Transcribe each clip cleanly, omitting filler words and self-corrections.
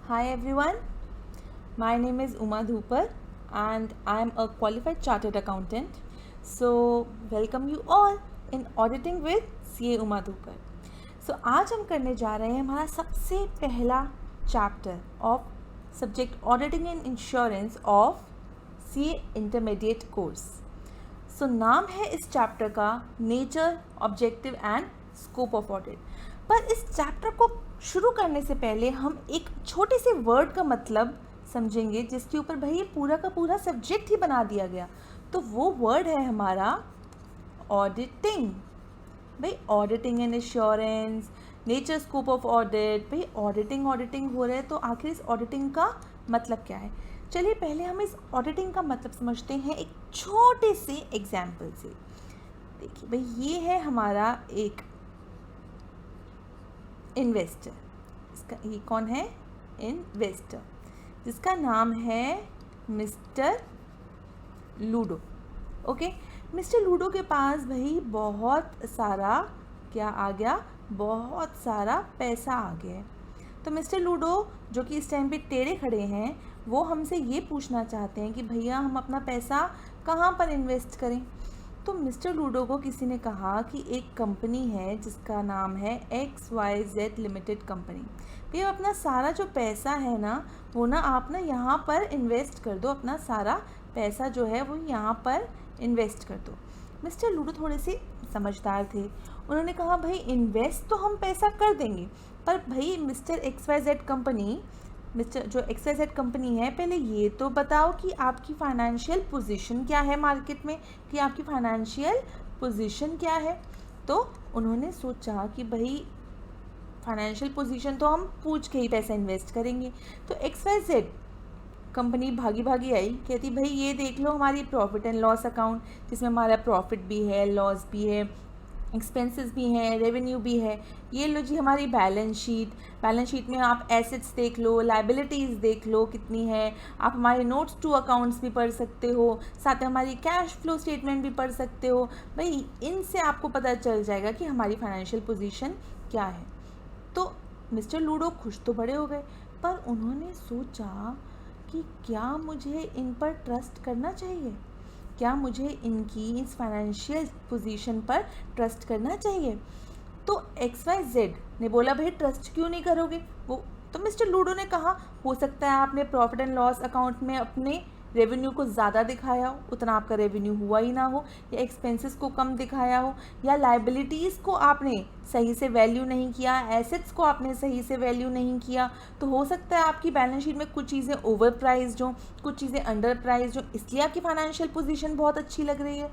Hi everyone, my name is Uma Dhupar and I am a qualified chartered accountant. So, welcome you all in Auditing with CA Uma Dhupar. So, आज हम करने जा रहे हैं हमारा सबसे पहला chapter of subject auditing and insurance of CA intermediate course. So नाम है इस चैप्टर का nature, objective and scope of audit. पर इस चैप्टर को शुरू करने से पहले हम एक छोटे से वर्ड का मतलब समझेंगे जिसके ऊपर भाई ये पूरा का पूरा सब्जेक्ट ही बना दिया गया. तो वो वर्ड है हमारा ऑडिटिंग. भाई auditing and insurance, nature, scope of audit. भाई ऑडिटिंग हो रहा है तो आखिर इस ऑडिटिंग का मतलब क्या है. चलिए पहले हम इस ऑडिटिंग का मतलब समझते हैं एक छोटे से एग्जाम्पल से. देखिए भाई ये है हमारा एक इन्वेस्टर. इसका ये कौन है? इन्वेस्टर, जिसका नाम है mister ludo. Okay, mister ludo के पास भाई बहुत सारा क्या आ गया? बहुत सारा पैसा आ गया है. तो मिस्टर लूडो जो कि इस टाइम पे टेढ़े खड़े हैं वो हमसे ये पूछना चाहते हैं कि भैया हम अपना पैसा कहाँ पर इन्वेस्ट करें. तो मिस्टर लूडो को किसी ने कहा कि एक कंपनी है जिसका नाम है XYZ लिमिटेड कंपनी. भैया अपना सारा जो पैसा है ना वो ना आप ना यहाँ पर इन्वेस्ट कर दो. अपना सारा पैसा जो है वो यहाँ पर इन्वेस्ट कर दो. मिस्टर लूडो थोड़े से समझदार थे. उन्होंने कहा भाई इन्वेस्ट तो हम पैसा कर देंगे, पर भाई मिस्टर XYZ कंपनी, मिस्टर जो XYZ कंपनी है, पहले ये तो बताओ कि आपकी फाइनेंशियल पोजीशन क्या है मार्केट में, कि आपकी फाइनेंशियल पोजीशन क्या है. तो उन्होंने सोचा कि भाई फाइनेंशियल पोजीशन तो हम पूछ के ही पैसा इन्वेस्ट करेंगे. तो XYZ कंपनी भागी भागी आई, कहती भाई ये देख लो हमारी प्रॉफिट एंड लॉस अकाउंट, जिसमें हमारा प्रॉफिट भी है, लॉस भी है, एक्सपेंसेस भी हैं, रेवेन्यू भी है. ये लो जी हमारी बैलेंस शीट में आप एसेट्स देख लो, लाइबिलिटीज़ देख लो कितनी है. आप हमारे नोट्स टू अकाउंट्स भी पढ़ सकते हो, साथ में हमारी कैश फ्लो स्टेटमेंट भी पढ़ सकते हो. भाई इनसे आपको पता चल जाएगा कि हमारी फाइनेंशियल पोजीशन क्या है. तो मिस्टर लूडो खुश तो बड़े हो गए, पर उन्होंने सोचा कि क्या मुझे इन पर ट्रस्ट करना चाहिए, क्या मुझे इनकी इस फाइनेंशियल पोजीशन पर ट्रस्ट करना चाहिए. तो XYZ ने बोला भाई ट्रस्ट क्यों नहीं करोगे. वो तो मिस्टर लूडो ने कहा हो सकता है आपने प्रॉफिट एंड लॉस अकाउंट में अपने रेवेन्यू को ज़्यादा दिखाया हो, उतना आपका रेवेन्यू हुआ ही ना हो, या एक्सपेंसेस को कम दिखाया हो, या लाइबिलिटीज़ को आपने सही से वैल्यू नहीं किया, एसेट्स को आपने सही से वैल्यू नहीं किया. तो हो सकता है आपकी बैलेंस शीट में कुछ चीज़ें ओवर प्राइज्ड हों, कुछ चीज़ें अंडर प्राइज्ड हों, इसलिए आपकी फाइनेंशियल पोजीशन बहुत अच्छी लग रही है.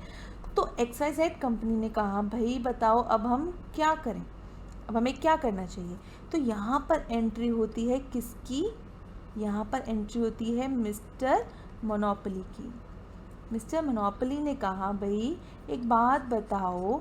तो XYZ कंपनी ने कहा भाई बताओ अब हम क्या करें, अब हमें क्या करना चाहिए. तो यहाँ पर एंट्री होती है किसकी? यहाँ पर एंट्री होती है मिस्टर मोनोपोली की. मिस्टर मोनोपोली ने कहा भाई एक बात बताओ,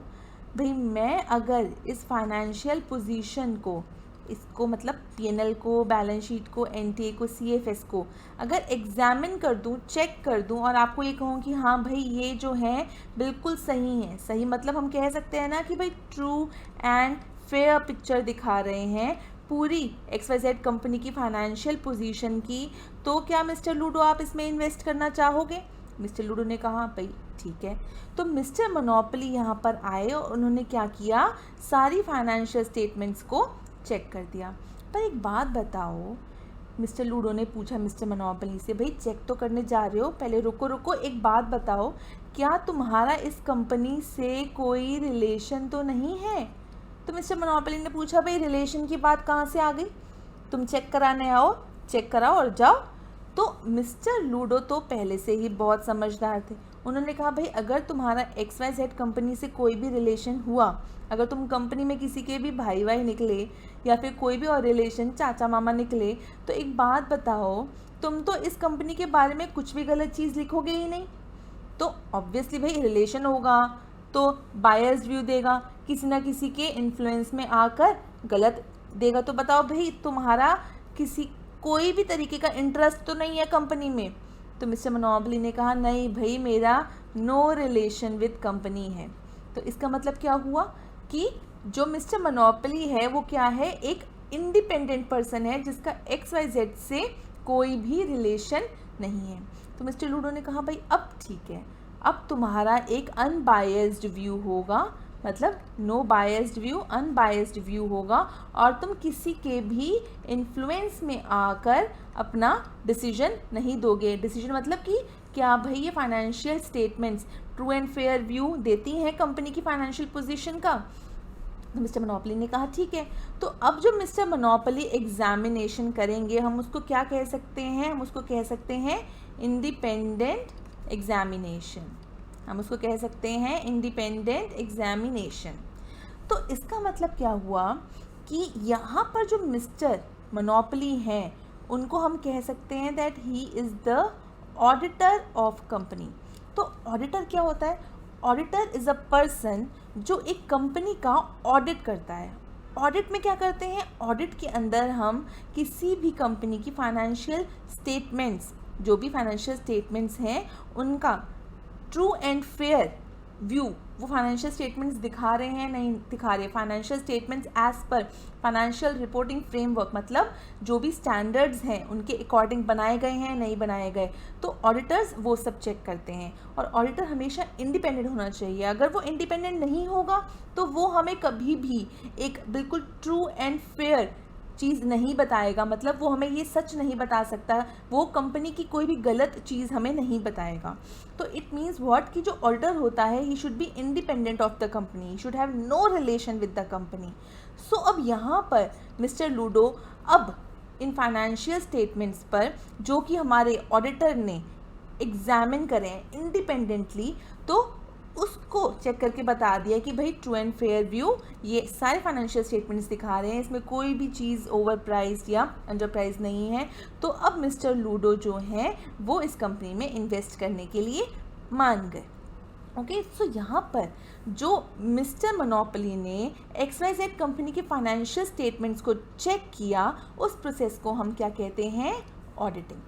भाई मैं अगर इस फाइनेंशियल पोजीशन को, इसको मतलब P&L को, बैलेंस शीट को, NTA को, CFS को अगर एग्जामिन कर दूं, चेक कर दूं और आपको ये कहूँ कि हाँ भाई ये जो है बिल्कुल सही है, सही मतलब हम कह सकते हैं ना कि भाई ट्रू एंड फेयर पिक्चर दिखा रहे हैं पूरी XYZ कंपनी की फाइनेंशियल पोजीशन की, तो क्या मिस्टर लूडो आप इसमें इन्वेस्ट करना चाहोगे. मिस्टर लूडो ने कहा भाई ठीक है. तो मिस्टर मोनोपोली यहाँ पर आए और उन्होंने क्या किया, सारी फाइनेंशियल स्टेटमेंट्स को चेक कर दिया. पर एक बात बताओ, मिस्टर लूडो ने पूछा मिस्टर मोनोपोली से भाई चेक तो करने जा रहे हो, पहले रुको एक बात बताओ, क्या तुम्हारा इस कंपनी से कोई रिलेशन तो नहीं है. तो मिस्टर मोनोपोली ने पूछा भाई रिलेशन की बात कहाँ से आ गई, तुम चेक कराने आओ, चेक कराओ और जाओ. तो मिस्टर लूडो तो पहले से ही बहुत समझदार थे. उन्होंने कहा भाई अगर तुम्हारा XYZ कंपनी से कोई भी रिलेशन हुआ, अगर तुम कंपनी में किसी के भी भाई निकले या फिर कोई भी और रिलेशन चाचा मामा निकले, तो एक बात बताओ, तुम तो इस कंपनी के बारे में कुछ भी गलत चीज़ लिखोगे ही नहीं. तो ऑब्वियसली भाई रिलेशन होगा तो बायर्स व्यू देगा, किसी ना किसी के इन्फ्लुएंस में आकर गलत देगा. तो बताओ भाई तुम्हारा किसी कोई भी तरीके का इंटरेस्ट तो नहीं है कंपनी में. तो मिस्टर मोनोपोली ने कहा नहीं भाई मेरा नो रिलेशन विद कंपनी है. तो इसका मतलब क्या हुआ कि जो मिस्टर मोनोपोली है वो क्या है, एक इंडिपेंडेंट पर्सन है जिसका XYZ से कोई भी रिलेशन नहीं है। तो मिस्टर लूडो ने कहा भाई अब ठीक है, अब तुम्हारा एक अनबायस्ड व्यू होगा, मतलब no biased view, unbiased view होगा, और तुम किसी के भी इन्फ्लुएंस में आकर अपना डिसीजन नहीं दोगे। डिसीजन मतलब कि क्या भाई ये financial statements true and fair view देती हैं कंपनी की फाइनेंशियल पोजीशन का। तो मिस्टर मोनोपोली ने कहा ठीक है। तो अब जो मिस्टर मोनोपोली एग्जामिनेशन करेंगे हम उसको क्या कह सकते हैं, हम उसको कह सकते हैं इंडिपेंडेंट एग्जामिनेशन, हम उसको कह सकते हैं इंडिपेंडेंट एग्जामिनेशन। तो इसका मतलब क्या हुआ कि यहाँ पर जो मिस्टर मोनोपोली हैं उनको हम कह सकते हैं that he is the auditor of company. तो ऑडिटर क्या होता है? ऑडिटर इज़ अ पर्सन जो एक कंपनी का ऑडिट करता है। ऑडिट में क्या करते हैं? ऑडिट के अंदर हम किसी भी कंपनी की फाइनेंशियल स्टेटमेंट्स, जो भी फाइनेंशियल स्टेटमेंट्स हैं उनका ट्रू एंड फेयर व्यू, वो फाइनेंशियल स्टेटमेंट्स दिखा रहे हैं नहीं दिखा रहे, financial statements as per financial reporting framework, मतलब जो भी स्टैंडर्ड्स हैं उनके अकॉर्डिंग बनाए गए हैं नहीं बनाए गए, तो ऑडिटर्स वो सब चेक करते हैं। और ऑडिटर हमेशा इंडिपेंडेंट होना चाहिए। अगर वो इंडिपेंडेंट नहीं होगा तो वो हमें कभी भी एक बिल्कुल ट्रू एंड फेयर चीज़ नहीं बताएगा, मतलब वो हमें ये सच नहीं बता सकता, वो कंपनी की कोई भी गलत चीज़ हमें नहीं बताएगा। तो इट मीन्स व्हाट कि जो ऑडिटर होता है he should be independent of the company, he should have no relation with the company. So अब यहाँ पर मिस्टर लूडो अब इन फाइनेंशियल स्टेटमेंट्स पर जो कि हमारे ऑडिटर ने एग्जामिन करें इंडिपेंडेंटली, तो उसको चेक करके बता दिया कि भाई ट्रू एंड फेयर व्यू ये सारे फाइनेंशियल स्टेटमेंट्स दिखा रहे हैं, इसमें कोई भी चीज़ ओवर प्राइस या अंडर प्राइस नहीं है। तो अब मिस्टर लूडो जो हैं वो इस कंपनी में इन्वेस्ट करने के लिए मान गए। ओके, सो यहाँ पर जो मिस्टर मोनोपोली ने XYZ कंपनी के फाइनेंशियल स्टेटमेंट्स को चेक किया, उस प्रोसेस को हम क्या कहते हैं? ऑडिटिंग।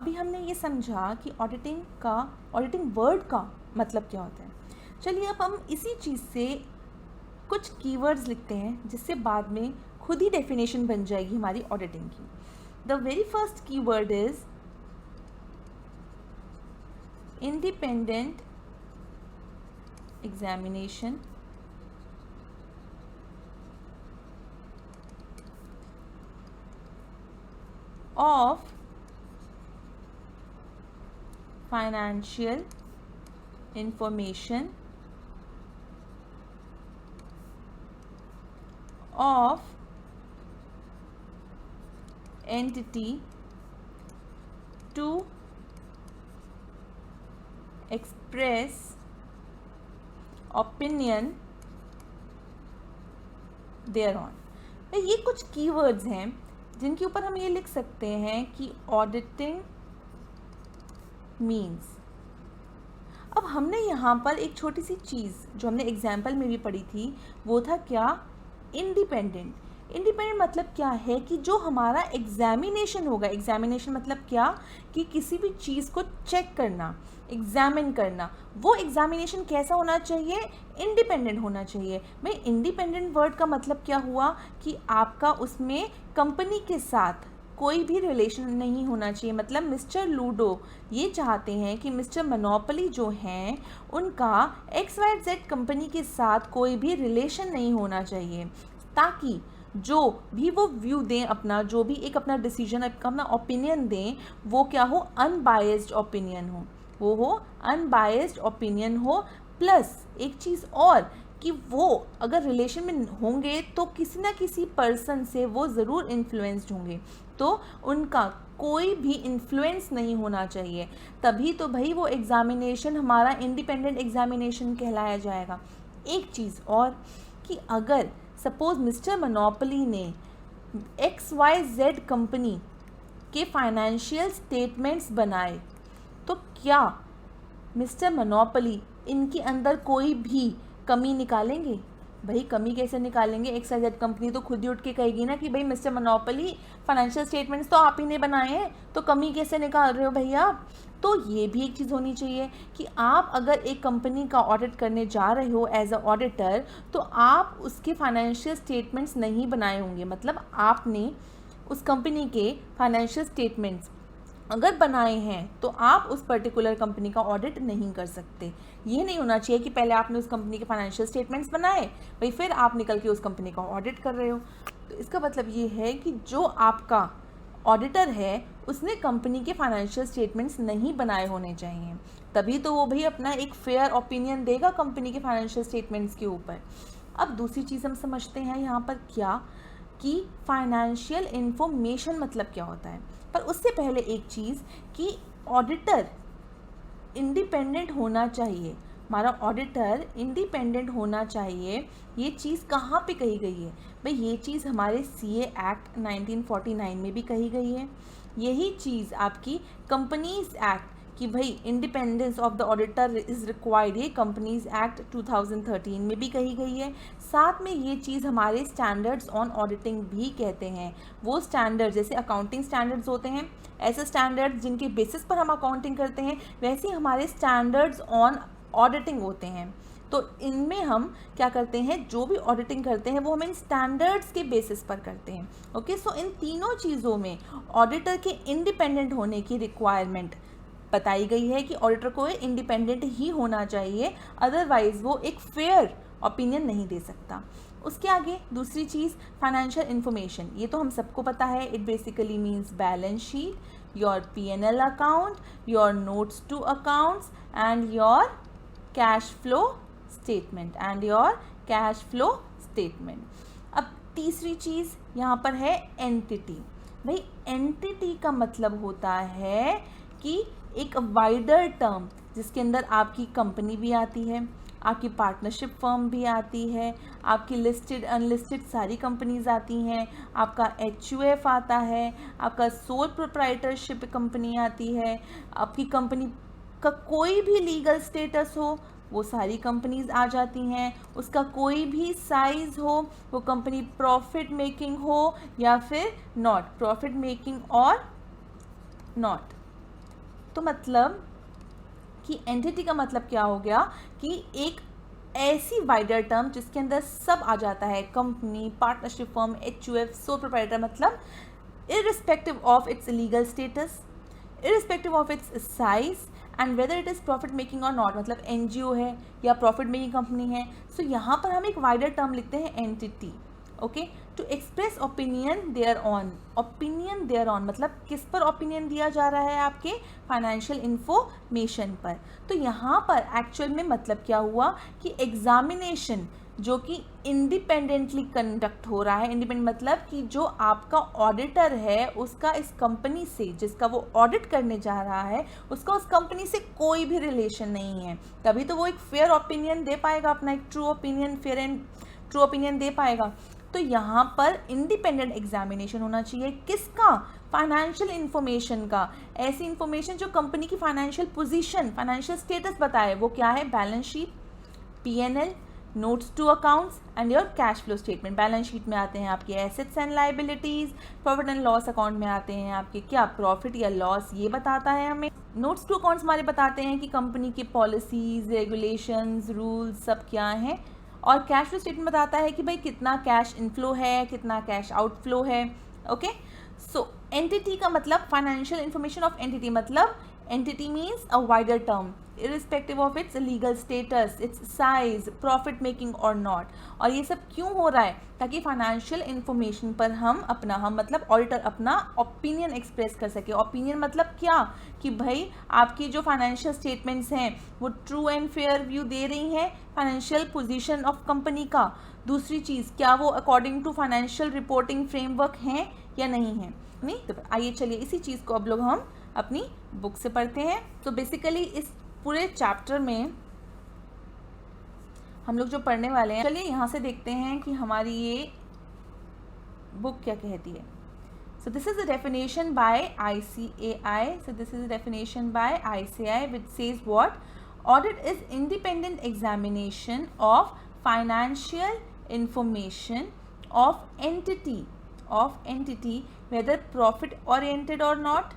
अभी हमने ये समझा कि ऑडिटिंग वर्ड का मतलब क्या होता है। चलिए अब हम इसी चीज़ से कुछ कीवर्ड्स लिखते हैं जिससे बाद में खुद ही डेफिनेशन बन जाएगी हमारी ऑडिटिंग की। The very first keyword is independent examination of financial information of entity to express opinion thereon। ये कुछ कीवर्ड्स हैं जिनके ऊपर हम ये लिख सकते हैं कि ऑडिटिंग मीन्स। अब हमने यहाँ पर एक छोटी सी चीज़ जो हमने एग्जाम्पल में भी पढ़ी थी वो था क्या? इंडिपेंडेंट। इंडिपेंडेंट मतलब क्या है कि जो हमारा एग्जामिनेशन होगा, एग्जामिनेशन मतलब क्या कि किसी भी चीज़ को चेक करना, एग्जामिन करना, वो एग्जामिनेशन कैसा होना चाहिए? इंडिपेंडेंट होना चाहिए। भाई इंडिपेंडेंट वर्ड का मतलब क्या हुआ कि आपका उसमें कंपनी के साथ कोई भी रिलेशन नहीं होना चाहिए। मतलब मिस्टर लूडो ये चाहते हैं कि मिस्टर मोनोपोली जो हैं उनका XYZ कंपनी के साथ कोई भी रिलेशन नहीं होना चाहिए, ताकि जो भी वो व्यू दें अपना, जो भी एक अपना डिसीजन, अपना ओपिनियन दें, वो क्या हो? अनबायस्ड ओपिनियन हो, वो हो अनबायस्ड ओपिनियन हो। प्लस एक चीज़ और कि वो अगर रिलेशन में होंगे तो किसी ना किसी पर्सन से वो ज़रूर इन्फ्लुएंस्ड होंगे, तो उनका कोई भी इन्फ्लुएंस नहीं होना चाहिए, तभी तो भाई वो एग्ज़ामिनेशन हमारा इंडिपेंडेंट एग्ज़ामिनेशन कहलाया जाएगा। एक चीज़ और कि अगर सपोज़ मिस्टर मोनोपोली ने XYZ कंपनी के फाइनेंशियल स्टेटमेंट्स बनाए, तो क्या मिस्टर मोनोपोली इनके अंदर कोई भी कमी निकालेंगे? भाई कमी कैसे निकालेंगे, XYZ कंपनी तो खुद ही उठ के कहेगी ना कि भाई मिस्टर मोनोपोली फाइनेंशियल स्टेटमेंट्स तो आप ही ने बनाए हैं, तो कमी कैसे निकाल रहे हो भैया आप। तो ये भी एक चीज़ होनी चाहिए कि आप अगर एक कंपनी का ऑडिट करने जा रहे हो एज अ ऑडिटर, तो आप उसके फाइनेंशियल स्टेटमेंट्स नहीं बनाए होंगे, मतलब आपने उस कंपनी के फाइनेंशियल स्टेटमेंट्स अगर बनाए हैं तो आप उस पर्टिकुलर कंपनी का ऑडिट नहीं कर सकते। ये नहीं होना चाहिए कि पहले आपने उस कंपनी के फाइनेंशियल स्टेटमेंट्स बनाए, भाई फिर आप निकल के उस कंपनी का ऑडिट कर रहे हो। तो इसका मतलब ये है कि जो आपका ऑडिटर है उसने कंपनी के फाइनेंशियल स्टेटमेंट्स नहीं बनाए होने चाहिए, तभी तो वो भाई अपना एक फेयर ओपिनियन देगा कंपनी के फाइनेंशियल स्टेटमेंट्स के ऊपर। अब दूसरी चीज़ हम समझते हैं यहाँ पर क्या कि फाइनेंशियल इंफॉर्मेशन मतलब क्या होता है। पर उससे पहले एक चीज़ कि ऑडिटर इंडिपेंडेंट होना चाहिए, हमारा ऑडिटर इंडिपेंडेंट होना चाहिए। ये चीज़ कहाँ पे कही गई है भाई, ये चीज़ हमारे CA एक्ट 1949 में भी कही गई है। यही चीज़ आपकी कंपनीज एक्ट कि भाई independence of the auditor is required, ये कंपनीज एक्ट 2013 में भी कही गई है। साथ में ये चीज़ हमारे स्टैंडर्ड्स ऑन ऑडिटिंग भी कहते हैं। वो स्टैंडर्ड जैसे अकाउंटिंग स्टैंडर्ड्स होते हैं, ऐसे स्टैंडर्ड्स जिनके बेसिस पर हम अकाउंटिंग करते हैं, वैसे ही हमारे स्टैंडर्ड्स ऑन ऑडिटिंग होते हैं। तो इनमें हम क्या करते हैं, जो भी ऑडिटिंग करते हैं वो हम इन स्टैंडर्ड्स के बेसिस पर करते हैं। ओके, सो इन तीनों चीज़ों में ऑडिटर के इंडिपेंडेंट होने की रिक्वायरमेंट बताई गई है कि ऑडिटर को इंडिपेंडेंट ही होना चाहिए, अदरवाइज वो एक फेयर ओपिनियन नहीं दे सकता। उसके आगे दूसरी चीज़ फाइनेंशियल इन्फॉर्मेशन, ये तो हम सबको पता है, it basically means balance sheet, your P&L account, your notes to accounts and your cash flow statement अब तीसरी चीज़ यहाँ पर है एंटिटी। भाई एंटिटी का मतलब होता है कि एक वाइडर टर्म जिसके अंदर आपकी कंपनी भी आती है, आपकी पार्टनरशिप फर्म भी आती है, आपकी लिस्टेड अनलिस्टेड सारी कंपनीज आती हैं, आपका HUF आता है, आपका सोल प्रोप्राइटरशिप कंपनी आती है, आपकी कंपनी का कोई भी लीगल स्टेटस हो वो सारी कंपनीज आ जाती हैं, उसका कोई भी साइज़ हो, वो कंपनी प्रॉफिट मेकिंग हो या फिर नॉट प्रॉफिट मेकिंग और नॉट। तो मतलब कि एंटिटी का मतलब क्या हो गया कि एक ऐसी वाइडर टर्म जिसके अंदर सब आ जाता है, company, partnership firm, HUF, sole proprietor, मतलब irrespective of its legal status, irrespective of its size and whether it is profit making और नॉट, मतलब NGO है या प्रॉफिट मेकिंग कंपनी है। सो यहाँ पर हम एक वाइडर टर्म लिखते हैं entity. Okay, to express opinion thereon, opinion thereon मतलब किस पर ओपिनियन दिया जा रहा है, आपके फाइनेंशियल इंफॉर्मेशन पर। तो यहाँ पर एक्चुअल में मतलब क्या हुआ कि एग्जामिनेशन जो कि इंडिपेंडेंटली कंडक्ट हो रहा है, इंडिपेंडेंट मतलब कि जो आपका ऑडिटर है उसका इस कंपनी से, जिसका वो ऑडिट करने जा रहा है, उसका उस कंपनी से कोई भी रिलेशन नहीं है, तभी तो वो एक फेयर ओपिनियन दे पाएगा, अपना एक true opinion, fair and true opinion दे पाएगा। तो यहाँ पर इंडिपेंडेंट एग्जामिनेशन होना चाहिए, किसका, फाइनेंशियल इंफॉर्मेशन का। ऐसी इंफॉर्मेशन जो कंपनी की फाइनेंशियल पोजीशन, फाइनेंशियल स्टेटस बताए, वो क्या है, balance sheet, P&L, notes to accounts and your cash flow statement. Balance sheet में आते हैं आपके assets and liabilities, profit and loss account में आते हैं आपके क्या, प्रॉफिट या लॉस, ये बताता है हमें। नोट्स टू अकाउंट्स हमारे बताते हैं कि कंपनी की पॉलिसीज, रेगुलेशंस, रूल्स सब क्या हैं, और कैश फ्लो स्टेटमेंट बताता है कि भाई कितना कैश इनफ्लो है, कितना कैश आउटफ्लो है। ओके, सो एंटिटी का मतलब फाइनेंशियल इंफॉर्मेशन ऑफ एंटिटी, मतलब entity means a wider term irrespective of its legal status, its size, profit making or not। और ये सब क्यों हो रहा है, ताकि फाइनेंशियल इंफॉर्मेशन पर हम मतलब ऑडिटर अपना ओपिनियन एक्सप्रेस कर सके। ओपिनियन मतलब क्या कि भाई आपकी जो फाइनेंशियल स्टेटमेंट्स हैं वो ट्रू एंड फेयर व्यू दे रही हैं फाइनेंशियल पोजीशन ऑफ कंपनी का। दूसरी चीज़, क्या वो according to financial reporting framework हैं या नहीं है, नहीं। तो आइए चलिए इसी चीज़ को अब लोग हम अपनी बुक से पढ़ते हैं। तो बेसिकली इस पूरे चैप्टर में हम लोग जो पढ़ने वाले हैं, चलिए यहाँ से देखते हैं कि हमारी ये बुक क्या कहती है। So this is the definition bye ICAI। So this is the definition bye ICAI which says what? Audit is independent examination of financial information of entity whether profit oriented or not,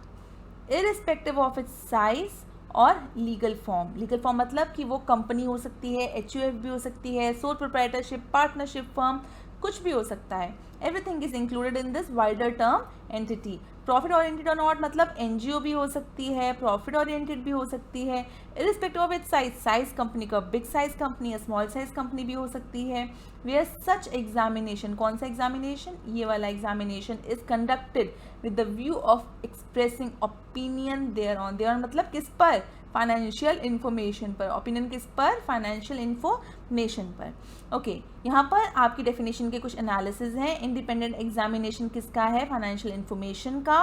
irrespective of its size और legal form मतलब कि वो company हो सकती है, HUF भी हो सकती है, सोल प्रोप्राइटरशिप, पार्टनरशिप फर्म, कुछ भी हो सकता है. Everything is included in this wider term entity. Profit oriented और नॉट मतलब NGO भी हो सकती है, प्रॉफिट ओरिएंटेड भी हो सकती है, irrespective of its size company का बिग साइज कंपनी या स्मॉल साइज कंपनी भी हो सकती है. वेयर सच एग्जामिनेशन, कौन सा एग्जामिनेशन, ये वाला examination is conducted with the view of expressing opinion thereon मतलब किस पर, फाइनेंशियल इंफॉर्मेशन पर. ओपिनियन किस पर, फाइनेंशियल इंफॉर्मेशन पर. ओके, यहाँ पर आपकी डेफिनेशन के कुछ एनालिसिस हैं. इंडिपेंडेंट एग्जामिनेशन किसका है, फाइनेंशियल इंफॉर्मेशन का.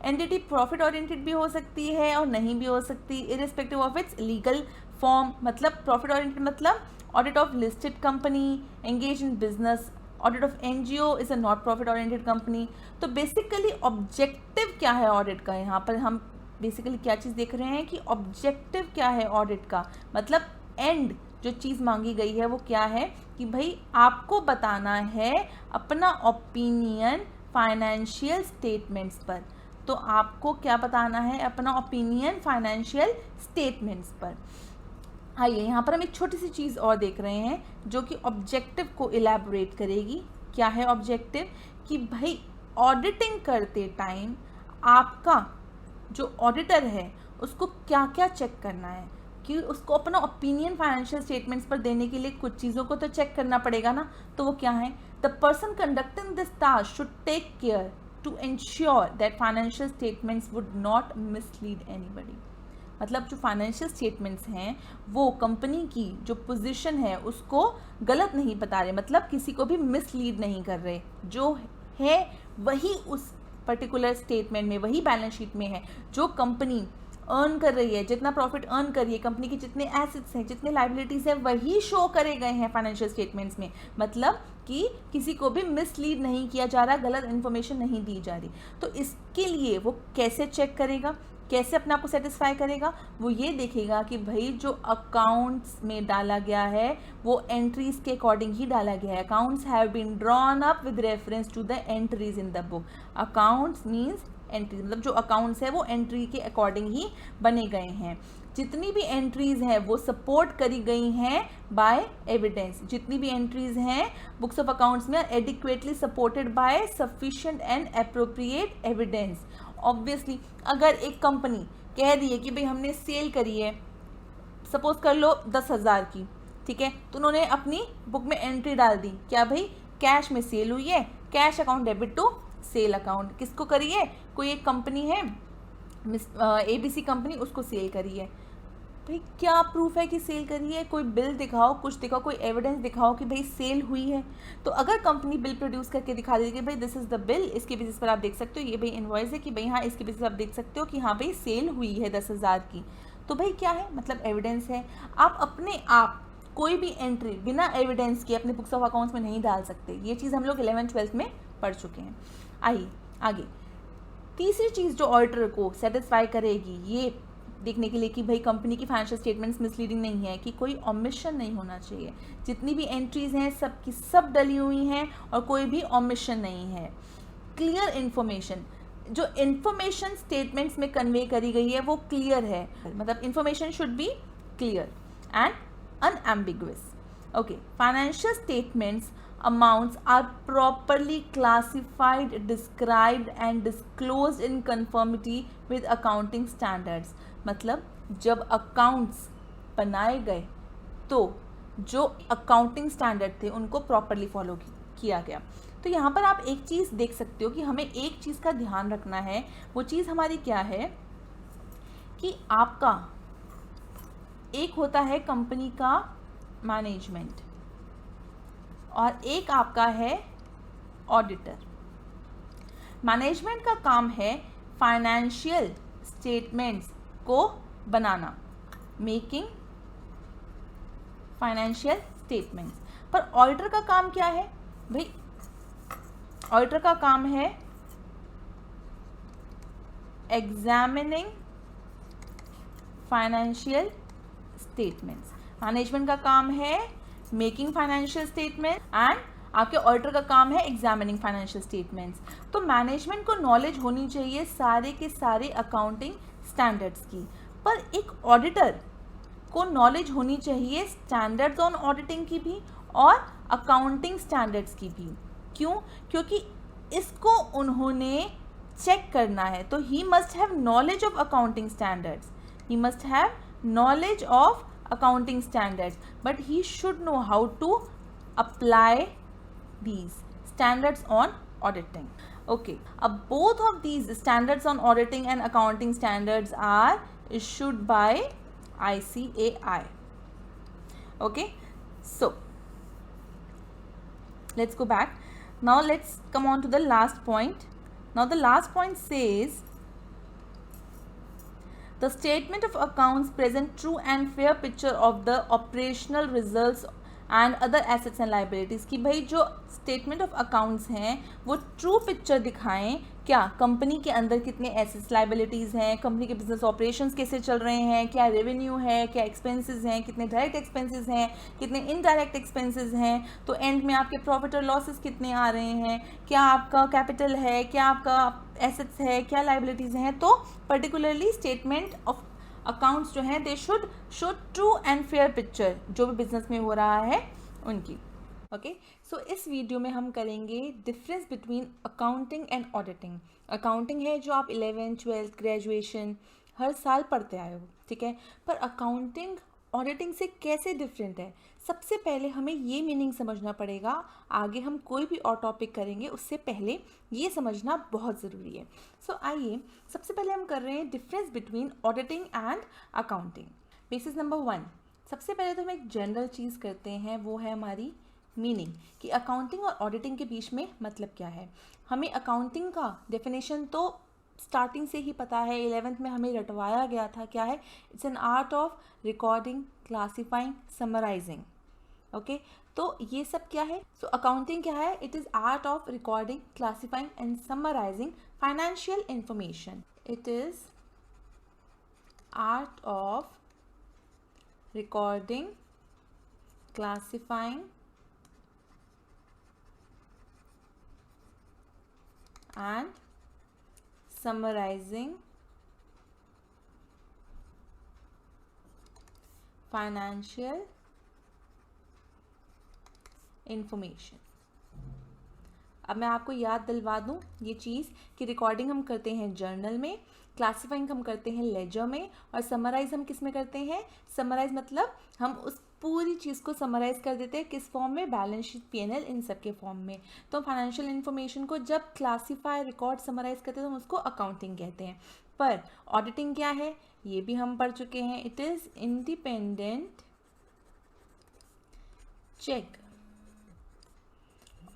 एंटिटी प्रॉफिट ओरिएंटेड भी हो सकती है और नहीं भी हो सकती, irrespective of its legal form. मतलब प्रॉफिट ओरिएंटेड मतलब audit of listed company, engage in business. Audit of NGO is a not profit oriented company. तो बेसिकली ऑब्जेक्टिव क्या है ऑडिट का, यहाँ पर हम बेसिकली क्या चीज़ देख रहे हैं कि ऑब्जेक्टिव क्या है ऑडिट का, मतलब एंड जो चीज़ मांगी गई है वो क्या है कि भाई आपको बताना है अपना ओपिनियन फाइनेंशियल स्टेटमेंट्स पर. तो आपको क्या बताना है, अपना ओपिनियन फाइनेंशियल स्टेटमेंट्स पर. आइए यहाँ पर हम एक छोटी सी चीज़ और देख रहे हैं जो कि ऑब्जेक्टिव को इलैबोरेट करेगी. क्या है ऑब्जेक्टिव, कि भाई ऑडिटिंग करते टाइम आपका जो ऑडिटर है उसको क्या क्या चेक करना है, कि उसको अपना ओपिनियन फाइनेंशियल स्टेटमेंट्स पर देने के लिए कुछ चीज़ों को तो चेक करना पड़ेगा ना. तो वो क्या है, the person conducting this task should take care to ensure that financial statements would not mislead anybody. मतलब जो फाइनेंशियल स्टेटमेंट्स हैं वो कंपनी की जो पोजीशन है उसको गलत नहीं बता रहे, मतलब किसी को भी मिसलीड नहीं कर रहे. जो है वही उस पर्टिकुलर स्टेटमेंट में, वही बैलेंस शीट में है जो कंपनी अर्न कर रही है, जितना प्रॉफिट अर्न कर रही है, कंपनी के जितने एसेट्स हैं, जितने लाइबिलिटीज़ हैं, वही शो करे गए हैं फाइनेंशियल स्टेटमेंट्स में. मतलब कि किसी को भी मिसलीड नहीं किया जा रहा, गलत इन्फॉर्मेशन नहीं दी जा रही. तो इसके लिए वो कैसे चेक करेगा, कैसे अपने आप को सेटिस्फाई करेगा, वो ये देखेगा कि भाई जो अकाउंट्स में डाला गया है वो एंट्रीज के अकॉर्डिंग ही डाला गया है. Accounts have been drawn up with reference to the entries in the book. Accounts means entry, मतलब जो अकाउंट्स है वो एंट्री के अकॉर्डिंग ही बने गए हैं. जितनी भी एंट्रीज हैं वो सपोर्ट करी गई हैं बाय एविडेंस. जितनी भी एंट्रीज हैं बुक्स ऑफ अकाउंट्स में adequately supported by sufficient and appropriate evidence. Obviously अगर एक कंपनी कह रही है कि भाई हमने सेल करी है, सपोज कर लो 10,000 की, ठीक है, तो उन्होंने अपनी बुक में एंट्री डाल दी, क्या भाई कैश में सेल हुई है, cash account debit to sale account. किसको करी है, कोई एक कंपनी है ABC कंपनी, उसको सेल करी है. भाई क्या प्रूफ है कि सेल करी है, कोई बिल दिखाओ, कुछ दिखाओ, कोई एविडेंस दिखाओ कि भाई सेल हुई है. तो अगर कंपनी बिल प्रोड्यूस करके दिखा देगी कि भाई दिस इज़ द बिल, इसके बेसिस पर आप देख सकते हो, ये भाई इनवॉइस है कि भाई हाँ इसके बेसिस पर आप देख सकते हो कि हाँ भाई सेल हुई है 10,000 की. तो भाई क्या है, मतलब एविडेंस है. आप अपने आप कोई भी एंट्री बिना एविडेंस के अपने बुक्स ऑफ अकाउंट्स में नहीं डाल सकते. ये चीज़ हम लोग 11th-12th में पढ़ चुके हैं. आइए आगे, तीसरी चीज़ जो ऑडिटर को सेटिस्फाई करेगी ये देखने के लिए कि भाई कंपनी की फाइनेंशियल स्टेटमेंट्स मिसलीडिंग नहीं है, कि कोई ओमिशन नहीं होना चाहिए. जितनी भी एंट्रीज हैं सब की सब डली हुई हैं और कोई भी ओमिशन नहीं है. क्लियर इन्फॉर्मेशन, जो इन्फॉर्मेशन स्टेटमेंट्स में कन्वे करी गई है वो क्लियर है, मतलब information should be clear and unambiguous. Okay, financial statements amounts are properly classified, described and disclosed in conformity with accounting standards. मतलब जब अकाउंट्स बनाए गए तो जो अकाउंटिंग स्टैंडर्ड थे उनको प्रॉपरली फॉलो किया गया. तो यहाँ पर आप एक चीज़ देख सकते हो कि हमें एक चीज़ का ध्यान रखना है. वो चीज़ हमारी क्या है कि आपका एक होता है कंपनी का मैनेजमेंट और एक आपका है ऑडिटर. मैनेजमेंट का काम है फाइनेंशियल स्टेटमेंट्स को बनाना, मेकिंग फाइनेंशियल स्टेटमेंट्स. पर ऑडिटर का काम क्या है भाई, ऑडिटर का काम है एग्जामिनिंग फाइनेंशियल स्टेटमेंट्स. मैनेजमेंट का काम है मेकिंग फाइनेंशियल स्टेटमेंट एंड आपके ऑडिटर का काम है एग्जामिनिंग फाइनेंशियल स्टेटमेंट्स। तो मैनेजमेंट को नॉलेज होनी चाहिए सारे के सारे अकाउंटिंग स्टैंडर्ड्स की, पर एक ऑडिटर को नॉलेज होनी चाहिए स्टैंडर्ड्स ऑन ऑडिटिंग की भी और अकाउंटिंग स्टैंडर्ड्स की भी। क्यों? क्योंकि इसको उन्होंने चेक करना है। तो he must have knowledge of accounting standards, he must have knowledge of accounting standards, but he should know how to apply these standards on auditing. Okay, both of these standards on auditing and accounting standards are issued by ICAI. Okay, so let's go back. Now let's come on to the last point. Now the last point says the statement of accounts present true and fair picture of the operational results and other assets and liabilities। कि भाई जो statement of accounts हैं वो true picture दिखाएं, क्या company के अंदर कितने एसेट्स लाइबिलिटीज़ हैं, कंपनी के बिजनेस ऑपरेशंस कैसे चल रहे हैं, क्या रेवेन्यू है, क्या एक्सपेंसेस हैं, कितने डायरेक्ट एक्सपेंसेस हैं, कितने इनडायरेक्ट एक्सपेंसेस हैं, तो एंड में आपके प्रॉफिट और लॉसेस कितने आ रहे हैं, क्या आपका कैपिटल है, क्या आपका एसेट्स है, क्या लाइबिलिटीज़ हैं। तो पर्टिकुलरली स्टेटमेंट ऑफ अकाउंट्स जो हैं they should show true and fair picture जो भी बिजनेस में हो रहा है उनकी। ओके, सो इस वीडियो में हम करेंगे difference between accounting and auditing. Accounting है जो आप 11th 12th ग्रेजुएशन हर साल पढ़ते आए हो, ठीक है, पर अकाउंटिंग ऑडिटिंग से कैसे डिफरेंट है। सबसे पहले हमें ये मीनिंग समझना पड़ेगा, आगे हम कोई भी और टॉपिक करेंगे उससे पहले ये समझना बहुत ज़रूरी है। सो आइए सबसे पहले हम कर रहे हैं difference between auditing and accounting. Basis number 1, सबसे पहले तो हम एक जनरल चीज़ करते हैं, वो है हमारी मीनिंग कि अकाउंटिंग और ऑडिटिंग के बीच में मतलब क्या है। हमें अकाउंटिंग का डेफिनेशन तो स्टार्टिंग से ही पता है, 11th में हमें रटवाया गया था। क्या है? It's an art of recording, classifying, summarising. Okay, तो ये सब क्या है? सो अकाउंटिंग क्या है? It is art of recording, classifying and summarising financial information. It is art of recording, classifying and summarizing financial information। अब मैं आपको याद दिलवा दूं ये चीज़ कि रिकॉर्डिंग हम करते हैं जर्नल में, क्लासीफाइंग हम करते हैं लेजर में, और समराइज हम किस में करते हैं? समराइज मतलब हम उस पूरी चीज़ को समराइज कर देते हैं किस फॉर्म में? बैलेंस शीट, पीएनएल, इन सब के फॉर्म में। तो फाइनेंशियल इन्फॉर्मेशन को जब क्लासीफाई, रिकॉर्ड, समराइज करते हैं तो हम उसको अकाउंटिंग कहते हैं। पर ऑडिटिंग क्या है ये भी हम पढ़ चुके हैं। It is independent check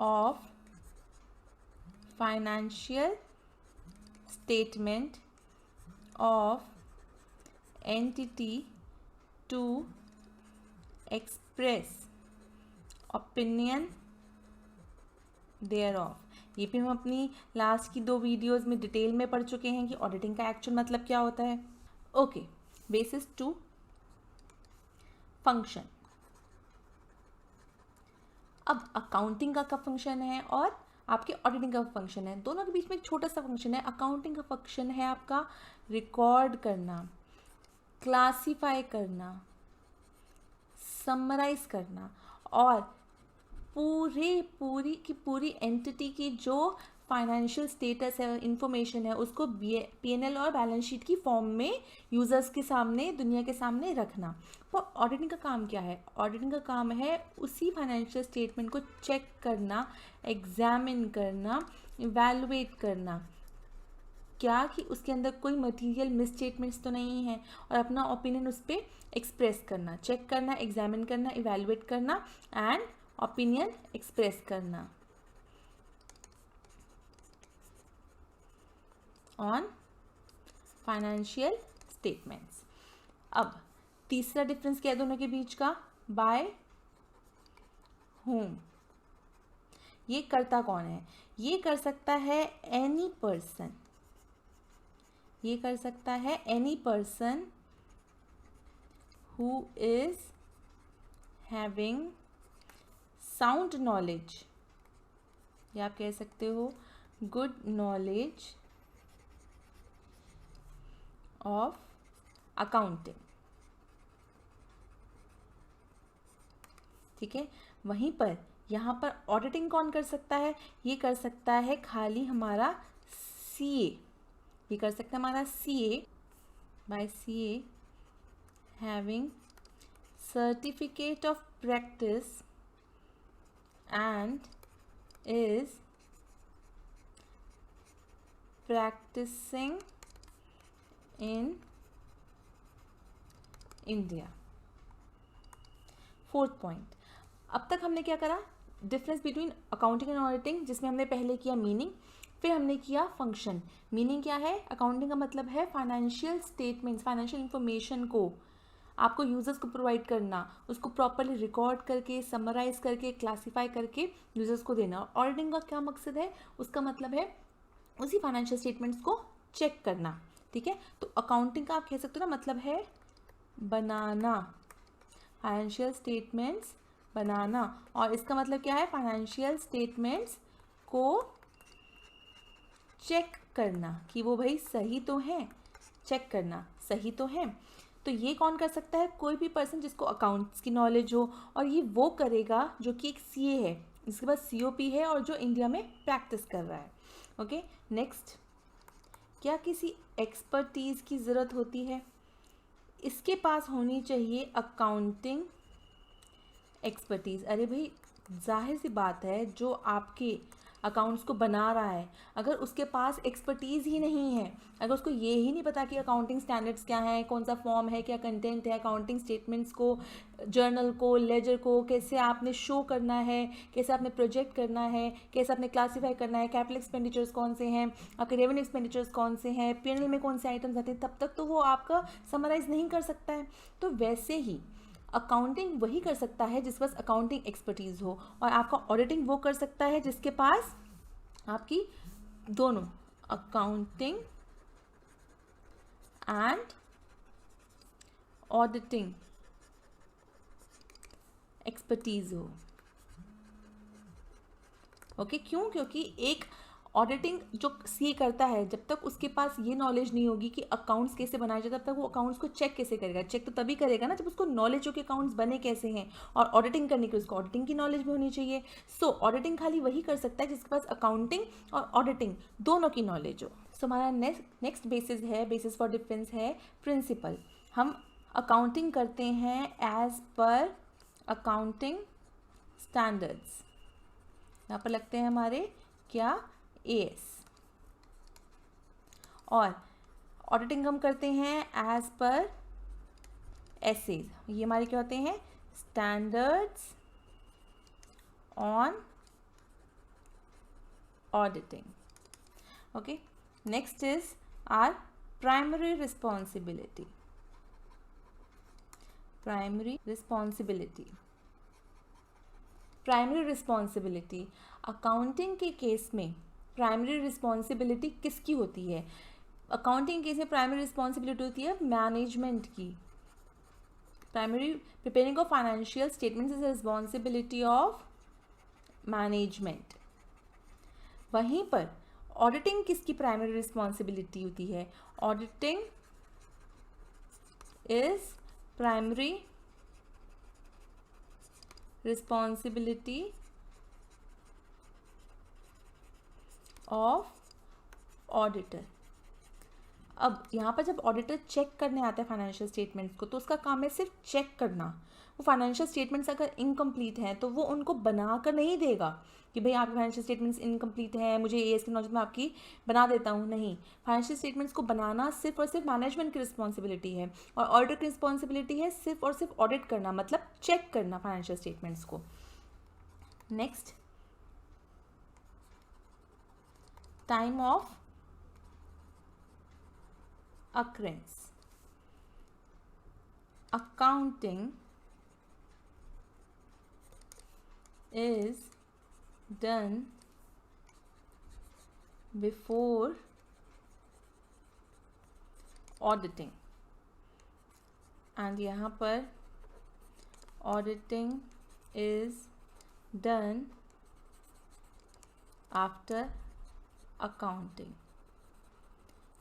of financial statement of entity to express opinion thereof। ये भी हम अपनी लास्ट की 2 वीडियोज़ में डिटेल में पढ़ चुके हैं कि ऑडिटिंग का एक्चुअल मतलब क्या होता है। Okay, basis 2, function. अब अकाउंटिंग का फंक्शन है और आपके ऑडिटिंग का फंक्शन है, दोनों के बीच में एक छोटा सा फंक्शन है। अकाउंटिंग का फंक्शन है आपका रिकॉर्ड करना, क्लासीफाई करना, समराइज करना, और पूरी एंटिटी की जो फाइनेंशियल स्टेटस है, इंफॉर्मेशन है, उसको पीएनएल और बैलेंस शीट की फॉर्म में यूज़र्स के सामने, दुनिया के सामने रखना। तो ऑडिटिंग का काम क्या है? ऑडिटिंग का काम है उसी फाइनेंशियल स्टेटमेंट को चेक करना, एग्जामिन करना, इवैल्यूएट करना, क्या कि उसके अंदर कोई मटेरियल मिसस्टेटमेंट्स तो नहीं है, और अपना ओपिनियन उस पर एक्सप्रेस करना। चेक करना, एग्जामिन करना, इवैल्यूएट करना एंड ओपिनियन एक्सप्रेस करना ऑन फाइनेंशियल स्टेटमेंट्स। अब तीसरा डिफरेंस क्या है दोनों के बीच का? By whom। ये करता कौन है? ये कर सकता है एनी पर्सन, ये कर सकता है any person who is having sound knowledge या आप कह सकते हो गुड नॉलेज ऑफ अकाउंटिंग। ठीक है, वहीं पर यहाँ पर ऑडिटिंग कौन कर सकता है? ये कर सकता है खाली हमारा सीए। ये कर सकता है हमारा CA, by CA having certificate of practice and is practicing in India। Fourth point, अब तक हमने क्या करा? Difference between accounting and auditing, जिसमें हमने पहले किया मीनिंग, फिर हमने किया फंक्शन। मीनिंग क्या है? अकाउंटिंग का मतलब है फाइनेंशियल स्टेटमेंट्स, फाइनेंशियल इंफॉर्मेशन को आपको यूज़र्स को प्रोवाइड करना, उसको प्रॉपरली रिकॉर्ड करके, समराइज करके, क्लासीफाई करके यूज़र्स को देना। ऑडिटिंग का क्या मकसद है? उसका मतलब है उसी फाइनेंशियल स्टेटमेंट्स को चेक करना। ठीक है, तो अकाउंटिंग का आप कह सकते हो ना मतलब है बनाना, फाइनेंशियल स्टेटमेंट्स बनाना। और इसका मतलब क्या है? फाइनेंशियल स्टेटमेंट्स को चेक करना कि वो भाई सही तो हैं, चेक करना सही तो हैं। तो ये कौन कर सकता है? कोई भी पर्सन जिसको अकाउंट्स की नॉलेज हो, और ये वो करेगा जो कि एक सीए है, जिसके पास सीओपी है और जो इंडिया में प्रैक्टिस कर रहा है। ओके, नेक्स्ट, क्या किसी एक्सपर्टीज़ की ज़रूरत होती है? इसके पास होनी चाहिए अकाउंटिंग एक्सपर्टीज़। अरे भाई जाहिर सी बात है, जो आपके अकाउंट्स को बना रहा है, अगर उसके पास एक्सपर्टीज़ ही नहीं है, अगर उसको ये ही नहीं पता कि अकाउंटिंग स्टैंडर्ड्स क्या हैं, कौन सा फॉर्म है, क्या कंटेंट है, अकाउंटिंग स्टेटमेंट्स को, जर्नल को, लेजर को कैसे आपने शो करना है, कैसे आपने प्रोजेक्ट करना है, कैसे आपने क्लासीफाई करना है, कैपिटल एक्सपेंडिचर्स कौन से हैं, आपके रेवेन्यू एक्सपेंडिचर्स कौन से हैं, पीएनएल में कौन से आइटम्स आते हैं, तब तक तो वो आपका समराइज़ नहीं कर सकता है। तो वैसे ही अकाउंटिंग वही कर सकता है जिसके पास अकाउंटिंग एक्सपर्टीज़ हो, और आपका ऑडिटिंग वो कर सकता है जिसके पास आपकी दोनों अकाउंटिंग एंड ऑडिटिंग एक्सपर्टीज़ हो। ओके, क्यों? क्योंकि एक ऑडिटिंग जो सीए करता है, जब तक उसके पास ये नॉलेज नहीं होगी कि अकाउंट्स कैसे बनाए जाते, तब तक वो अकाउंट्स को चेक कैसे करेगा? चेक तो तभी करेगा ना जब उसको नॉलेज हो कि अकाउंट्स बने कैसे हैं, और ऑडिटिंग करने की उसको ऑडिटिंग की नॉलेज भी होनी चाहिए। सो ऑडिटिंग खाली वही कर सकता है जिसके पास अकाउंटिंग और ऑडिटिंग दोनों की नॉलेज हो। सो हमारा नेक्स्ट बेसिस है, बेसिस फॉर डिफरेंस है प्रिंसिपल। हम अकाउंटिंग करते हैं एज पर अकाउंटिंग स्टैंडर्ड्स। यहाँ पर लगते हैं हमारे क्या? एएस। और ऑडिटिंग हम करते हैं एज पर एसेज। ये हमारे क्या होते हैं? Standards on auditing. Okay, next is our primary responsibility. Primary responsibility, primary responsibility accounting के केस में प्राइमरी रिस्पॉन्सिबिलिटी किसकी होती है? अकाउंटिंग केस में प्राइमरी रिस्पॉन्सिबिलिटी होती है मैनेजमेंट की। Primary preparing of financial statements is responsibility of management. वहीं पर ऑडिटिंग किसकी प्राइमरी रिस्पॉन्सिबिलिटी होती है? Auditing is primary responsibility of auditor. अब यहाँ पर जब ऑडिटर चेक करने आता है फाइनेंशियल स्टेटमेंट्स को, तो उसका काम है सिर्फ चेक करना। वो फाइनेंशियल स्टेटमेंट्स अगर इनकम्प्लीट हैं तो वो उनको बना कर नहीं देगा कि भाई आपके फाइनेंशियल स्टेटमेंट्स इनकम्प्लीट हैं, मुझे एएस की नॉलेज में आपकी बना देता हूँ। नहीं, फाइनेंशियल स्टेटमेंट्स को बनाना सिर्फ और सिर्फ मैनेजमेंट की रिस्पॉन्सिबिलिटी है, और ऑडिटर की रिस्पॉन्सिबिलिटी है सिर्फ और सिर्फ ऑडिट करना, मतलब चेक करना फाइनेंशियल स्टेटमेंट्स को। Next, time of occurrence. Accounting is done before auditing, and यहाँ पर auditing is done after accounting.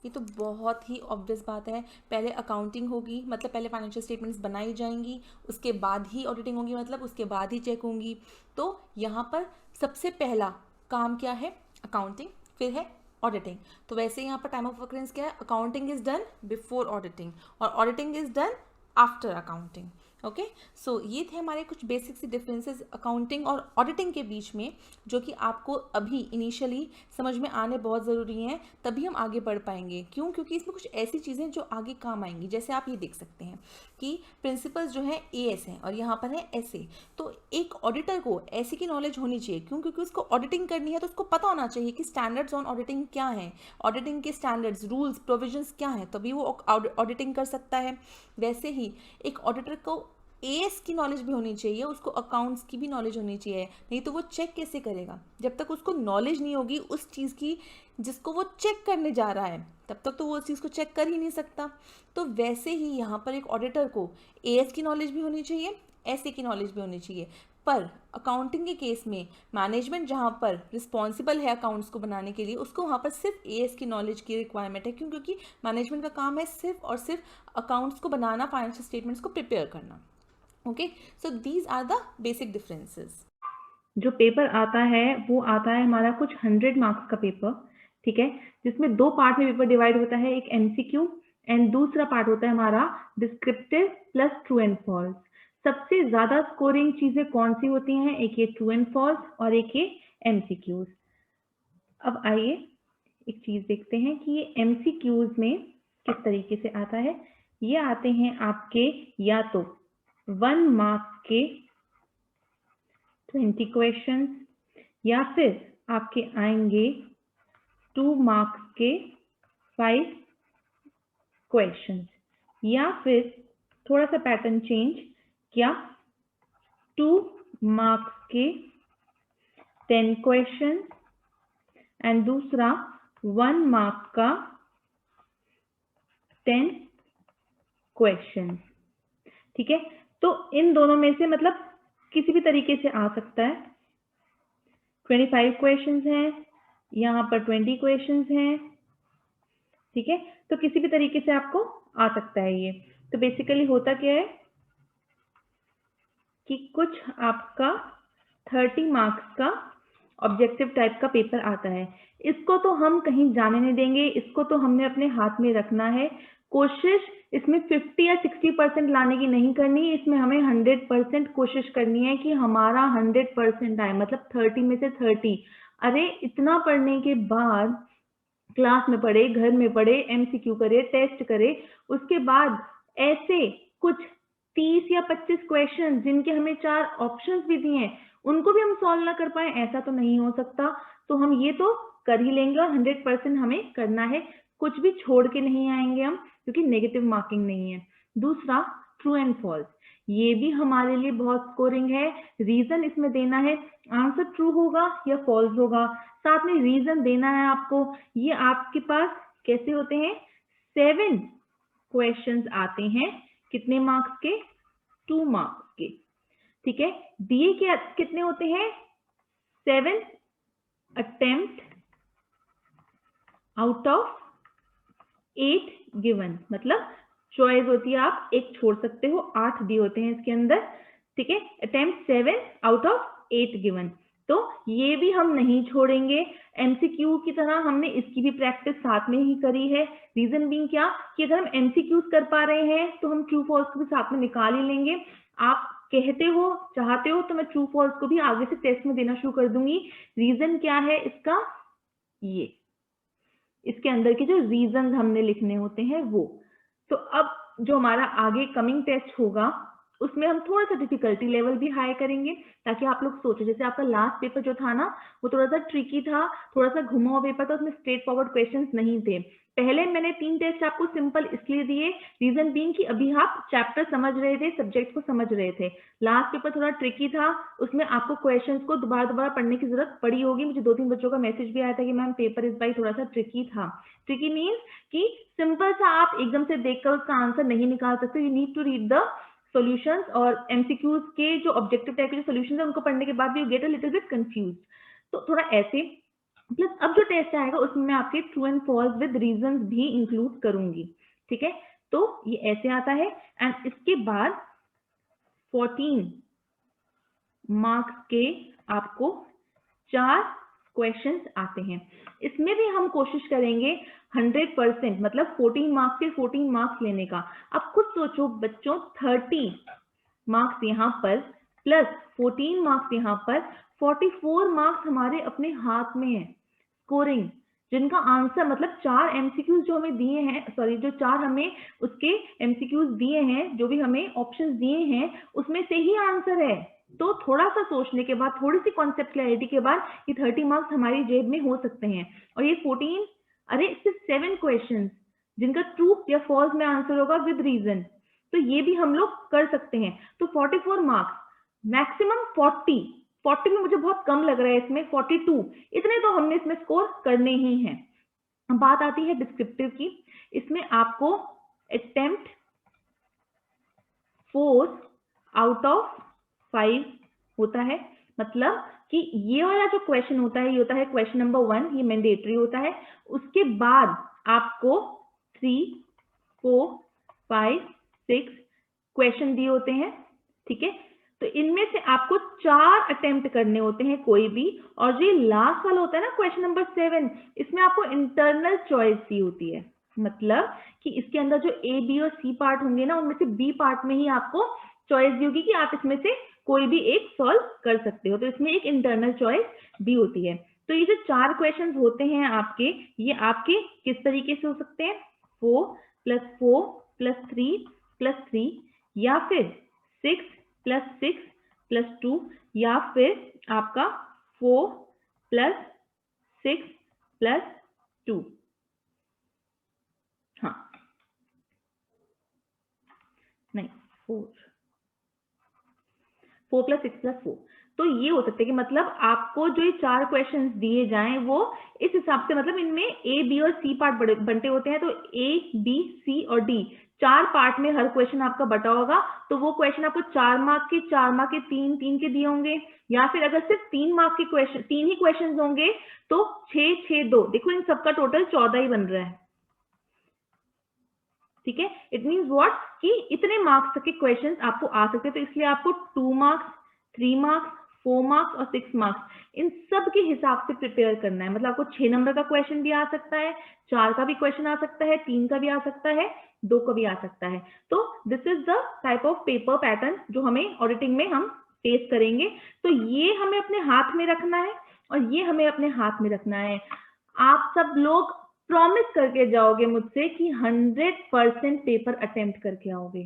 ये तो बहुत ही ऑब्वियस बात है, पहले अकाउंटिंग होगी मतलब पहले फाइनेंशियल स्टेटमेंट्स बनाई जाएंगी, उसके बाद ही ऑडिटिंग होगी मतलब उसके बाद ही चेक होंगी। तो यहाँ पर सबसे पहला काम क्या है? अकाउंटिंग, फिर है ऑडिटिंग। तो वैसे यहाँ पर टाइम ऑफ अकरेंस क्या है? Accounting is done before auditing और auditing is done after accounting. Okay, so ये थे हमारे कुछ बेसिक सी डिफरेंसेस अकाउंटिंग और ऑडिटिंग के बीच में, जो कि आपको अभी इनिशियली समझ में आने बहुत ज़रूरी हैं, तभी हम आगे बढ़ पाएंगे। क्यों? क्योंकि इसमें कुछ ऐसी चीज़ें जो आगे काम आएंगी। जैसे आप ये देख सकते हैं कि प्रिंसिपल्स जो है एएस हैं और यहाँ पर है एसए। तो एक ऑडिटर को ऐसे की नॉलेज होनी चाहिए। क्यों? क्योंकि उसको ऑडिटिंग करनी है तो उसको पता होना चाहिए कि स्टैंडर्ड्स ऑन ऑडिटिंग क्या हैं, ऑडिटिंग के स्टैंडर्ड्स, रूल्स, प्रोविजंस क्या हैं, तभी वो ऑडिटिंग कर सकता है। वैसे ही एक ऑडिटर को एएस की नॉलेज भी होनी चाहिए, उसको अकाउंट्स की भी नॉलेज होनी चाहिए, नहीं तो वो चेक कैसे करेगा? जब तक उसको नॉलेज नहीं होगी उस चीज़ की जिसको वो चेक करने जा रहा है, तब तक तो वो उस चीज़ को चेक कर ही नहीं सकता। तो वैसे ही यहाँ पर एक ऑडिटर को एएस की नॉलेज भी होनी चाहिए, एसए की नॉलेज भी होनी चाहिए। पर अकाउंटिंग के केस में मैनेजमेंट जहाँ पर रिस्पॉन्सिबल है अकाउंट्स को बनाने के लिए, उसको वहाँ पर सिर्फ एएस की नॉलेज की रिक्वायरमेंट है। क्यों? क्योंकि मैनेजमेंट का काम है सिर्फ और सिर्फ अकाउंट्स को बनाना, फाइनेंशियल स्टेटमेंट्स को प्रिपेयर करना। Okay, so these are the basic differences. जो पेपर आता है वो आता है हमारा कुछ 100 मार्क्स का पेपर, ठीक है, जिसमें दो पार्ट में पेपर डिवाइड होता है, एक एमसीक्यू एंड दूसरा पार्ट होता है हमारा descriptive plus true and false. सबसे ज्यादा स्कोरिंग चीजें कौन सी होती हैं? एक ये ट्रू एंड फॉल्स और एक ये एमसीक्यूज। अब आइए एक चीज देखते हैं कि ये एमसीक्यूज में किस तरीके से आता है। ये आते हैं आपके या तो 1 मार्क्स के 20 क्वेश्चंस, या फिर आपके आएंगे 2 मार्क्स के 5 क्वेश्चंस, या फिर थोड़ा सा पैटर्न चेंज किया, 2 मार्क्स के 10 क्वेश्चन एंड दूसरा 1 मार्क का 10 क्वेश्चन। ठीक है, तो इन दोनों में से मतलब किसी भी तरीके से आ सकता है। 25 क्वेश्चंस हैं, यहाँ पर 20 क्वेश्चंस हैं, ठीक है, तो किसी भी तरीके से आपको आ सकता है ये। तो बेसिकली होता क्या है कि कुछ आपका 30 मार्क्स का ऑब्जेक्टिव टाइप का पेपर आता है। इसको तो हम कहीं जाने नहीं देंगे, इसको तो हमने अपने हाथ में रखना है। कोशिश इसमें 50 या 60% लाने की नहीं करनी, इसमें हमें 100% कोशिश करनी है कि हमारा 100% आए, मतलब 30 में से 30। अरे इतना पढ़ने के बाद क्लास में पढ़े, घर में पढ़े, एमसीक्यू करे, टेस्ट करे, उसके बाद ऐसे कुछ 30 या 25 क्वेश्चन जिनके हमें 4 ऑप्शंस भी दिए हैं, उनको भी हम सॉल्व ना कर पाए, ऐसा तो नहीं हो सकता। तो हम ये तो कर ही लेंगे और 100% हमें करना है, कुछ भी छोड़ के नहीं आएंगे हम, क्योंकि नेगेटिव मार्किंग नहीं है। दूसरा ट्रू एंड फॉल्स, ये भी हमारे लिए बहुत स्कोरिंग है। रीजन इसमें देना है, आंसर ट्रू होगा या फॉल्स होगा, साथ में रीजन देना है आपको। ये आपके पास कैसे होते हैं? 7 क्वेश्चंस आते हैं, कितने मार्क्स के? 2 मार्क्स के, ठीक है। दिए के कितने होते हैं? 7 अटेम्प्ट आउट ऑफ 8 गिवन, मतलब चॉइस होती है, आप एक छोड़ सकते हो, 8 दिए होते हैं इसके अंदर, ठीक है। अटेम्प्ट 7 आउट ऑफ 8 गिवन, तो ये भी हम नहीं छोड़ेंगे। एमसीक्यू की तरह हमने इसकी भी प्रैक्टिस साथ में ही करी है। रीजन बीइंग क्या कि अगर हम एमसीक्यूज कर पा रहे हैं तो हम ट्रू फॉल्स को भी साथ में निकाल ही लेंगे। आप कहते हो, चाहते हो तो मैं ट्रू फॉल्स को भी आगे से टेस्ट में देना शुरू कर दूंगी। रीजन क्या है इसका? ये इसके अंदर के जो रीजन हमने लिखने होते हैं वो। तो अब जो हमारा आगे कमिंग टेस्ट होगा उसमें हम थोड़ा सा डिफिकल्टी लेवल भी हाई करेंगे, ताकि आप लोग सोचो, जैसे आपका लास्ट पेपर जो था ना वो थोड़ा सा ट्रिकी था, थोड़ा सा घुमा हुआ पेपर था, उसमें स्ट्रेट फॉरवर्ड क्वेश्चंस नहीं थे। पहले मैंने 3 टेस्ट आपको सिंपल इसलिए दिए, रीजन बीइंग कि अभी आप चैप्टर समझ रहे थे, सब्जेक्ट को समझ रहे थे। लास्ट पेपर थोड़ा ट्रिकी था, उसमें आपको क्वेश्चंस को दोबारा पढ़ने की जरूरत पड़ी होगी। मुझे 2-3 बच्चों का मैसेज भी आया था कि मैम पेपर इस बार थोड़ा सा ट्रिकी था। ट्रिकी मीन्स कि सिंपल सा आप एकदम से देखकर उसका आंसर नहीं निकाल सकते, you need to read the solutions, और एमसीक्यूज के जो ऑब्जेक्टिव टाइप के जो सॉल्यूशंस है उनको पढ़ने के बाद भी you get a little bit confuse. तो थोड़ा ऐसे प्लस अब जो टेस्ट आएगा उसमें मैं आपके true and false with reasons भी इंक्लूड करूंगी, ठीक है। तो ये ऐसे आता है एंड इसके बाद 14 मार्क्स के आपको 4 क्वेश्चंस आते हैं। इसमें भी हम कोशिश करेंगे 100% मतलब 14 मार्क्स के 14 मार्क्स लेने का। अब खुद सोचो बच्चों, 30 मार्क्स यहाँ पर प्लस 14 मार्क्स यहाँ पर, 44 मार्क्स हमारे अपने हाथ में है स्कोरिंग, जिनका आंसर मतलब 4 एमसीक्यूज जो हमें दिए हैं, सॉरी जो 4 हमें उसके एमसीक्यूज दिए हैं, जो भी हमें ऑप्शंस दिए हैं उसमें से ही आंसर है। तो थोड़ा सा सोचने के बाद, थोड़ी सी कॉन्सेप्ट क्लैरिटी के बाद ये 30 मार्क्स हमारी जेब में हो सकते हैं। और ये 14, अरे सिर्फ 7 क्वेश्चन जिनका ट्रू या फॉल्स में आंसर होगा विद रीजन, तो ये भी हम लोग कर सकते हैं। तो 44 मार्क्स, मैक्सिमम 40 भी मुझे बहुत कम लग रहा है, इसमें 42 इतने तो हमने इसमें स्कोर करने ही हैं। बात आती है डिस्क्रिप्टिव की, इसमें आपको अटेम्प्ट 4 आउट ऑफ 5 होता है। मतलब कि ये वाला जो क्वेश्चन होता है, ये होता है क्वेश्चन नंबर 1, ये मैंडेटरी होता है। उसके बाद आपको 3, 4, 5, 6 क्वेश्चन दिए होते हैं, ठीक है। तो इनमें से आपको 4 अटेम्प्ट करने होते हैं कोई भी, और जो लास्ट वाला होता है ना क्वेश्चन नंबर 7, इसमें आपको इंटरनल चॉइस दी होती है। मतलब कि इसके अंदर जो ए, बी और सी पार्ट होंगे ना, उनमें से बी पार्ट में ही आपको चॉइस दी होगी कि आप इसमें से कोई भी एक सॉल्व कर सकते हो। तो इसमें एक इंटरनल चॉइस भी होती है। तो ये जो 4 क्वेश्चंस होते हैं आपके, ये आपके किस तरीके से हो सकते हैं, 4 + 4 + 3 + 3, या फिर 6 + 6 + 2, या फिर आपका 4 + 6 + 2। हाँ, नहीं 4 + 6 + 4। तो ये हो सकता है कि मतलब आपको जो ये 4 क्वेश्चंस दिए जाएं वो इस हिसाब से, मतलब इनमें ए, बी और सी पार्ट बंटे होते हैं। तो ए, बी, सी और डी 4 पार्ट में हर क्वेश्चन आपका बटा होगा। तो वो क्वेश्चन आपको 4 मार्क के, 4 मार्क के, 3 के दिए होंगे। या फिर अगर सिर्फ 3 मार्क के क्वेश्चन, 3 ही क्वेश्चन होंगे तो 6, 6, 2, देखो इन सबका टोटल 14 ही बन रहा है, ठीक है। इट मीन्स व्हाट कि इतने मार्क्स तक के क्वेश्चंस आपको आ सकते हैं। तो इसलिए आपको 2 मार्क्स, 3 मार्क्स, 4 मार्क्स और 6 मार्क्स इन सब के हिसाब से प्रिपेयर करना है। मतलब आपको 6 नंबर का क्वेश्चन भी आ सकता है, 4 का भी क्वेश्चन आ सकता है, 3 का भी आ सकता है, 2 का भी आ सकता है। तो this is the type of paper pattern जो हमें ऑडिटिंग में हम फेस करेंगे। तो ये हमें अपने हाथ में रखना है और ये हमें अपने हाथ में रखना है। आप सब लोग प्रॉमिस करके जाओगे मुझसे कि 100% पेपर अटेम्प्ट करके आओगे।